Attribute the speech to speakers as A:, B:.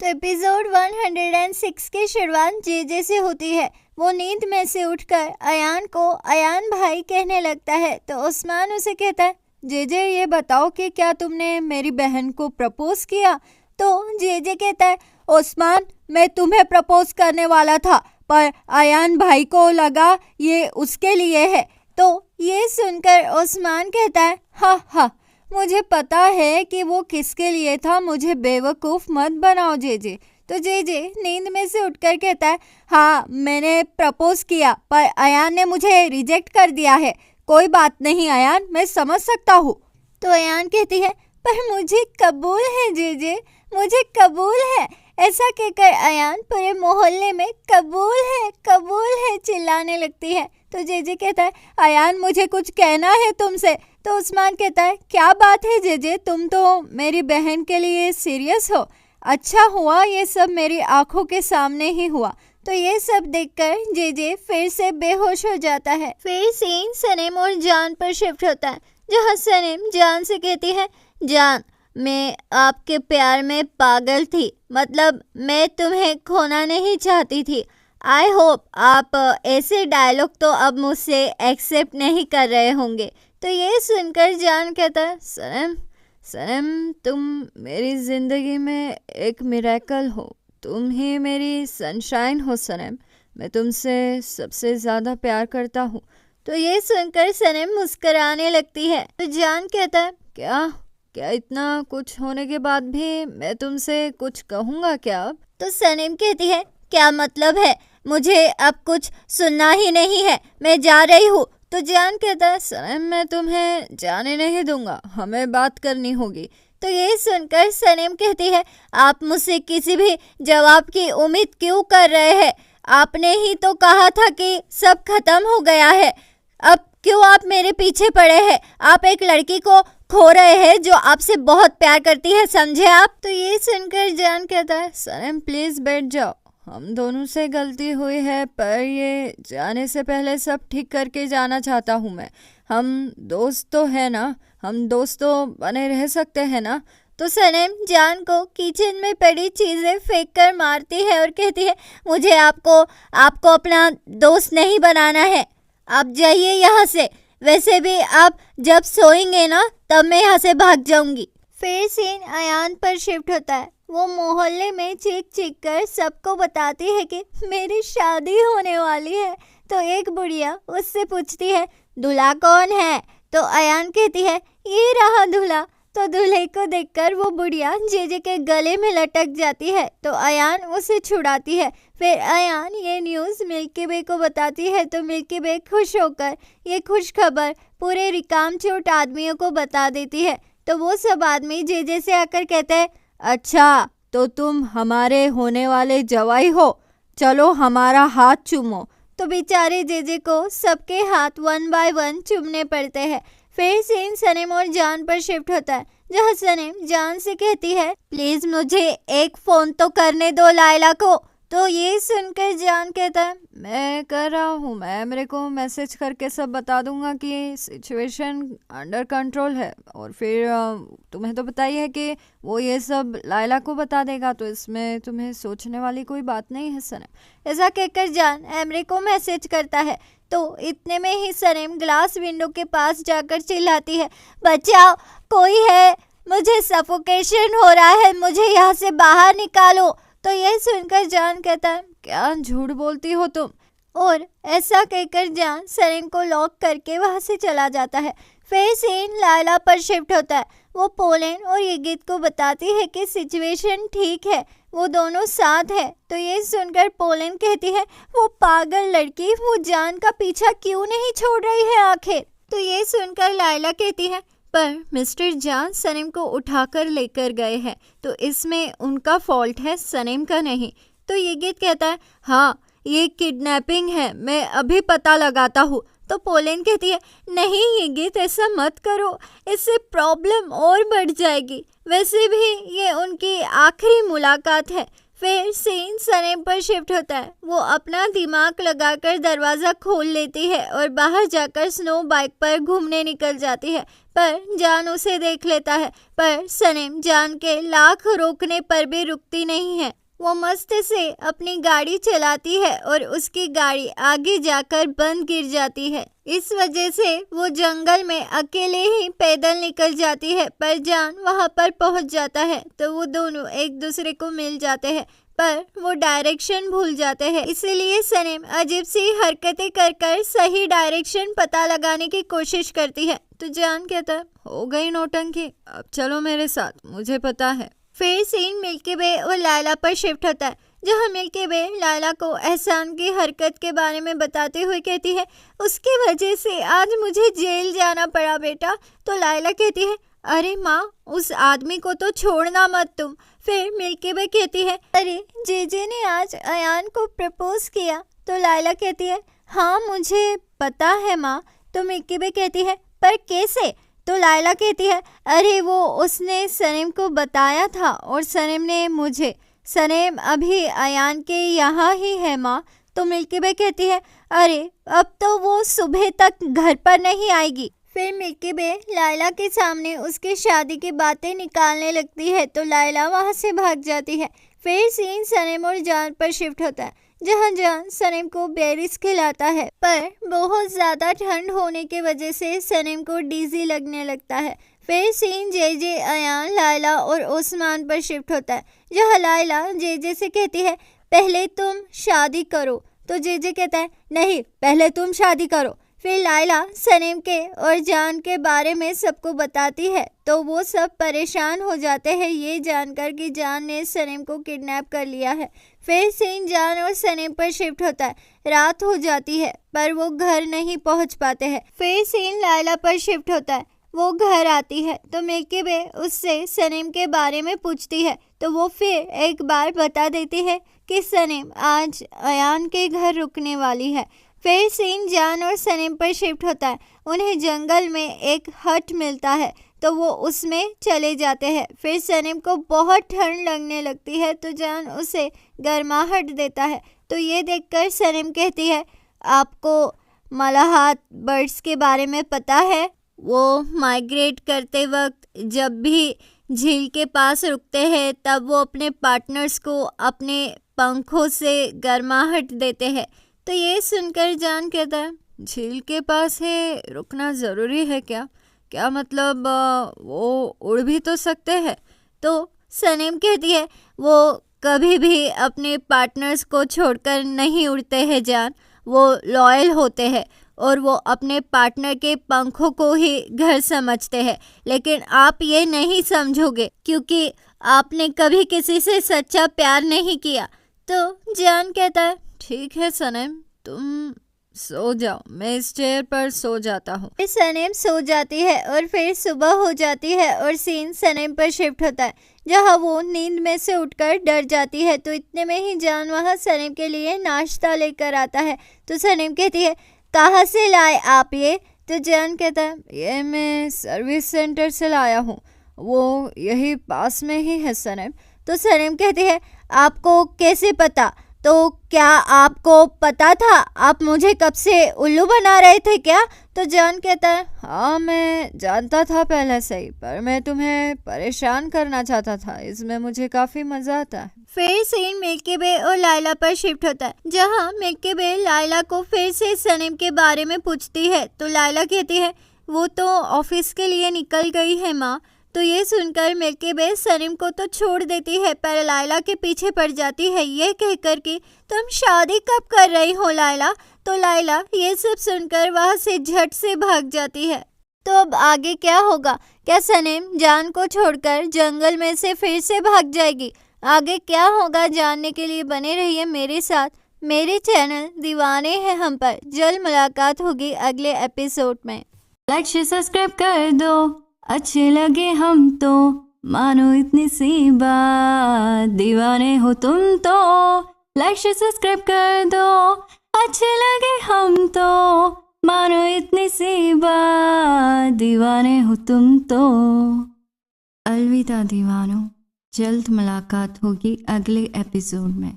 A: तो एपिसोड 106 की शुरुआत जेजे से होती है। वो नींद में से उठकर अयान को अयान भाई कहने लगता है तो उस्मान उसे कहता है, जेजे ये बताओ कि क्या तुमने मेरी बहन को प्रपोज किया? तो जेजे कहता है, उस्मान मैं तुम्हें प्रपोज करने वाला था पर अयान भाई को लगा ये उसके लिए है। तो ये सुनकर उस्मान कहता है, हा हा मुझे पता है कि वो किसके लिए था, मुझे बेवकूफ़ मत बनाओ जेजे। तो जेजे नींद में से उठकर कहता है, हाँ मैंने प्रपोज किया पर अयान ने मुझे रिजेक्ट कर दिया है। कोई बात नहीं अयान, मैं समझ सकता हूँ। तो अयान कहती है, पर मुझे कबूल है जेजे, मुझे कबूल है। ऐसा कहकर अयान पूरे मोहल्ले में कबूल है चिल्लाने लगती है। तो जेजे कहता है, अयान मुझे कुछ कहना है तुमसे। तो उस्मान कहता है, क्या बात है जेजे, तुम तो मेरी बहन के लिए सीरियस हो। अच्छा हुआ ये सब मेरी आंखों के सामने ही हुआ। तो ये सब देखकर जेजे फिर से बेहोश हो जाता है। फिर सीन सनम और जान पर शिफ्ट होता है, जहाँ सनम जान से कहती है, जान मैं आपके प्यार में पागल थी, मतलब मैं तुम्हें खोना नहीं चाहती थी। आई होप आप ऐसे डायलॉग तो अब मुझसे एक्सेप्ट नहीं कर रहे होंगे। तो ये सुनकर जान कहता है, सनम तुम मेरी ज़िंदगी में एक मिरेकल हो, तुम ही मेरी सनशाइन हो सनम, मैं तुमसे सबसे ज़्यादा प्यार करता हूँ। तो ये सुनकर सनम मुस्कराने लगती है। तो जान कहता है, क्या इतना कुछ होने के बाद भी मैं तुमसे कुछ कहूँगा क्या अब? तो सनम कहती है, क्या मतलब है, मुझे अब कुछ सुनना ही नहीं है, मैं जा रही हूँ। तो जान कहता है, सनम मैं तुम्हें जाने नहीं दूंगा, हमें बात करनी होगी। तो ये सुनकर सनम कहती है, आप मुझसे किसी भी जवाब की उम्मीद क्यों कर रहे हैं? आपने ही तो कहा था कि सब खत्म हो गया है, अब क्यों आप मेरे पीछे पड़े हैं? आप एक लड़की को खो रहे हैं जो आपसे बहुत प्यार करती है, समझे आप? तो ये सुनकर जान कहता है, सनम प्लीज बैठ जाओ, हम दोनों से गलती हुई है पर ये जाने से पहले सब ठीक करके जाना चाहता हूँ मैं। हम दोस्त तो है ना, हम दोस्त तो बने रह सकते हैं ना? तो सनम जान को किचन में पड़ी चीज़ें फेंक कर मारती है और कहती है, मुझे आपको अपना दोस्त नहीं बनाना है, आप जाइए यहाँ से। वैसे भी आप जब सोएंगे ना तब मैं यहाँ से भाग जाऊंगी। फिर सीन अयान पर शिफ्ट होता है। वो मोहल्ले में चीख कर सबको बताती है कि मेरी शादी होने वाली है। तो एक बुढ़िया उससे पूछती है, दूल्हा कौन है? तो अयान कहती है, ये रहा दूल्हा। तो दूल्हे को देखकर वो बुढ़िया जेजे के गले में लटक जाती है। तो अयान उसे छुड़ाती है। फिर अयान ये न्यूज़ मिल्की वे को बताती है। तो मिल्की वे खुश होकर ये खुश खबर पूरे रिकामचोट आदमियों को बता देती है। तो वो सब आदमी जेजे से आकर कहते हैं, अच्छा तो तुम हमारे होने वाले जवाई हो, चलो हमारा हाथ चूमो। तो बेचारे जेजे को सबके हाथ 1 बाय 1 चूमने पड़ते हैं। फिर सीन सनम और जान पर शिफ्ट होता है, जहाँ सनम जान से कहती है, प्लीज मुझे एक फोन तो करने दो लायला को। तो ये सुनकर जान कहता है, मैं कर रहा हूँ, मैं मेरे को मैसेज करके सब बता दूंगा कि सिचुएशन अंडर कंट्रोल है, और फिर तुम्हें तो पता ही है कि वो ये सब लायला को बता देगा, तो इसमें तुम्हें सोचने वाली कोई बात नहीं है सनम। ऐसा कहकर जान एमरे को मैसेज करता है। तो इतने में ही सनम ग्लास विंडो के पास जाकर चिल्लाती है, बचाओ कोई है, मुझे सफोकेशन हो रहा है, मुझे यहाँ से बाहर निकालो। तो यह सुनकर जान कहता है, क्या झूठ बोलती हो तुम? और ऐसा कहकर जान सनम को लॉक करके वहाँ से चला जाता है। फिर सीन लायला पर शिफ्ट होता है। वो पोलैंड और यगित को बताती है कि सिचुएशन ठीक है, वो दोनों साथ है। तो ये सुनकर पोलैंड कहती है, वो पागल लड़की वो जान का पीछा क्यों नहीं छोड़ रही है आखिर? तो ये सुनकर लायला कहती है, पर मिस्टर जान सनम को उठाकर लेकर गए हैं, तो इसमें उनका फॉल्ट है, सनम का नहीं। तो यगित कहता है, हाँ ये किडनैपिंग है, मैं अभी पता लगाता हूँ। तो पोलैंड कहती है, नहीं यगित ऐसा मत करो, इससे प्रॉब्लम और बढ़ जाएगी, वैसे भी ये उनकी आखिरी मुलाकात है। फिर सीन सनम पर शिफ्ट होता है। वो अपना दिमाग लगाकर दरवाज़ा खोल लेती है और बाहर जाकर स्नो बाइक पर घूमने निकल जाती है। पर जान उसे देख लेता है, पर सनम जान के लाख रोकने पर भी रुकती नहीं है। वो मस्त से अपनी गाड़ी चलाती है और उसकी गाड़ी आगे जाकर बंद गिर जाती है। इस वजह से वो जंगल में अकेले ही पैदल निकल जाती है, पर जान वहां पर पहुंच जाता है तो वो दोनों एक दूसरे को मिल जाते हैं, पर वो डायरेक्शन भूल जाते हैं। इसीलिए सनम अजीब सी हरकतें कर कर सही डायरेक्शन पता लगाने की कोशिश करती है। तो जान कहता है, हो गई नौटंकी, अब चलो मेरे साथ, मुझे पता है। फिर सीन मिल्की वे और लायला पर शिफ्ट होता है, जहाँ मिल्की वे लायला को एहसान की हरकत के बारे में बताते हुए कहती है, उसकी वजह से आज मुझे जेल जाना पड़ा बेटा। तो लायला कहती है, अरे माँ, उस आदमी को तो छोड़ना मत तुम। फिर मिल्की वे कहती है, अरे जेजे ने आज अयान को प्रपोज किया। तो लायला कहती है, हाँ मुझे पता है माँ। तो मिल्की वे कहती है, पर कैसे? तो लायला कहती है, अरे वो उसने सनम को बताया था और सनम ने मुझे। सनम अभी अयान के यहाँ ही है माँ। तो मिल्की वे कहती है, अरे अब तो वो सुबह तक घर पर नहीं आएगी। फिर मिल्की वे लायला के सामने उसकी शादी की बातें निकालने लगती है तो लायला वहाँ से भाग जाती है। फिर सीन सनम और जान पर शिफ्ट होता है, जहाँ जान सनम को बेरीज खिलाता है, पर बहुत ज़्यादा ठंड होने की वजह से सनम को डीजी लगने लगता है। फिर सीन जेजे, अयान, लायला और ओस्मान पर शिफ्ट होता है, जहाँ लायला जेजे से कहती है, पहले तुम शादी करो। तो जेजे कहता है, नहीं, पहले तुम शादी करो। फिर लायला सनम के और जान के बारे में सबको बताती है तो वो सब परेशान हो जाते हैं ये जानकर कि जान ने सनम को किडनैप कर लिया है। फिर सीन जान और सनम पर शिफ्ट होता है, रात हो जाती है पर वो घर नहीं पहुंच पाते हैं। फिर सीन लायला पर शिफ्ट होता है, वो घर आती है तो मिल्की वे उससे सनम के बारे में पूछती है तो वो फिर एक बार बता देती है कि सनम आज अयान के घर रुकने वाली है। फिर सीन जान और सनम पर शिफ्ट होता है, उन्हें जंगल में एक हट मिलता है तो वो उसमें चले जाते हैं। फिर सनम को बहुत ठंड लगने लगती है तो जान उसे गर्माहट देता है। तो ये देखकर सनम कहती है, आपको मलाहात बर्ड्स के बारे में पता है? वो माइग्रेट करते वक्त जब भी झील के पास रुकते हैं तब वो अपने पार्टनर्स को अपने पंखों से गर्माहट देते हैं। तो ये सुनकर जान कहता है, झील के पास है, रुकना ज़रूरी है क्या? क्या मतलब वो उड़ भी तो सकते हैं? तो सनम कहती है, वो कभी भी अपने पार्टनर्स को छोड़कर नहीं उड़ते हैं जान, वो लॉयल होते हैं और वो अपने पार्टनर के पंखों को ही घर समझते हैं। लेकिन आप ये नहीं समझोगे क्योंकि आपने कभी किसी से सच्चा प्यार नहीं किया। तो जान कहता है, ठीक है सनम, तुम सो जाओ, मैं इस चेयर पर सो जाता हूँ। सनम सो जाती है और फिर सुबह हो जाती है और सीन सनम पर शिफ्ट होता है, जहाँ वो नींद में से उठकर डर जाती है। तो इतने में ही जान वहाँ सनम के लिए नाश्ता लेकर आता है। तो सनम कहती है, कहाँ से लाए आप ये? तो जान कहता है, ये मैं सर्विस सेंटर से लाया हूँ, वो यही पास में ही है सनम। तो सनम कहती है, आपको कैसे पता? तो क्या आपको पता था? आप मुझे कब से उल्लू बना रहे थे क्या? तो जान कहता है, हाँ मैं जानता था पहले से ही, पर मैं तुम्हें परेशान करना चाहता था, इसमें मुझे काफ़ी मज़ा आता है। फिर सीन मिल्की वे और लायला पर शिफ्ट होता है, जहाँ मिल्की वे लायला को फिर से सनम के बारे में पूछती है। तो लायला कहती है, वो तो ऑफिस के लिए निकल गई है माँ। तो ये सुनकर मिल्की वे सनम को तो छोड़ देती है पर लायला के पीछे पड़ जाती है, ये कहकर कि तुम शादी कब कर रही हो लायला? तो लायला ये सब सुनकर वहाँ से झट से भाग जाती है। तो अब आगे क्या होगा? क्या सनम जान को छोड़कर जंगल में से फिर से भाग जाएगी? आगे क्या होगा जानने के लिए बने रहिए मेरे साथ। मेरे चैनल दीवाने हैं हम पर जल्द मुलाकात होगी अगले एपिसोड में।
B: लाइक शेयर सब्सक्राइब कर दो, अच्छे लगे हम तो, मानो इतनी सी बात, दीवाने हो तुम तो। लाइक शेयर सब्सक्राइब कर दो, अच्छे लगे हम तो, मानो इतनी सी बात, दीवाने हो तुम तो। अलविदा दीवानों, जल्द मुलाकात होगी अगले एपिसोड में।